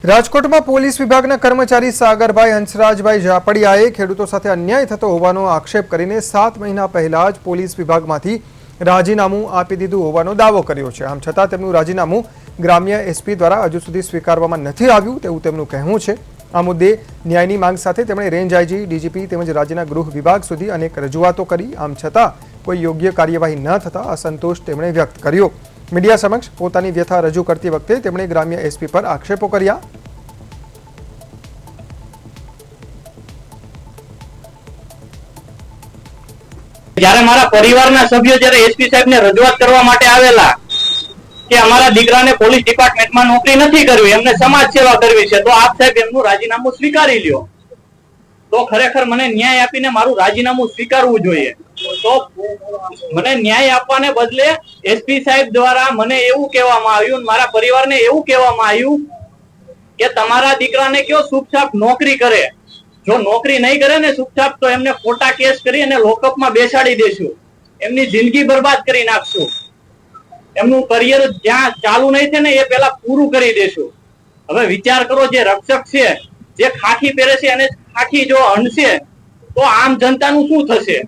રાજકોટમાં પોલીસ વિભાગના કર્મચારી સાગરભાઈ હંસરાજભાઈ ઝાપડિયાએ ખેડૂતો સાથે અન્યાય થતો હોવાનો આક્ષેપ કરીને 7 મહિના પહેલા જ પોલીસ વિભાગમાંથી રાજીનામું આપી દીધું હોવાનો દાવો કર્યો છે। આમ છતાં તેમનું રાજીનામું ગ્રામ્ય એસપી દ્વારા હજુ સુધી સ્વીકારવામાં નથી આવ્યું તેવું તેમનું કહેવું છે। આ મુદ્દે ન્યાયની માંગ સાથે તેમણે રેન્જ આઈજી, ડીજીપી તેમજ રાજ્યના ગૃહ વિભાગ સુધી અનેક રજૂઆતો કરી। આમ છતાં કોઈ યોગ્ય કાર્યવાહી ન થતા અસંતોષ તેમણે વ્યક્ત કર્યો। मीडिया समक्ष पोतानी व्यथा रजू करती वखते तेमणे ग्राम्य एसपी पर आक्षेपो कर्या। જ્યારે મારા પરિવારના સભ્યો જ્યારે એસપી સાહેબને રજૂઆત કરવા માટે આવેલા કે અમારા દીકરાને પોલીસ ડિપાર્ટમેન્ટમાં નોકરી નથી કરવી, એમને સમાજ સેવા કરવી છે, તો આપ સાહેબ એમનું રાજીનામું સ્વીકારી લ્યો। તો ખરેખર મને ન્યાય આપીને મારું રાજીનામું સ્વીકારવું જોઈએ। તો મને ન્યાય આપવાને બદલે એસપી સાહેબ દ્વારા મને એવું કહેવામાં આવ્યું, મારા પરિવારને એવું કહેવામાં આવ્યું કે તમારા દીકરાને કયો ચૂપચાપ નોકરી કરે, જો નોકરી નહીં કરે ને ચૂપચાપ તો એમને ખોટા કેસ કરી અને લોકઅપમાં બેસાડી દેશું, એમની જિંદગી બરબાદ કરી નાખશું, એમનું કરિયર જ્યાં ચાલુ નહીં થાય ને એ પહેલા પૂરું કરી દેશું। હવે વિચાર કરો, જે રક્ષક છે, જે ખાખી પહેરે છે અને ખાખી જો હણશે તો આમ જનતાનું શું થશે?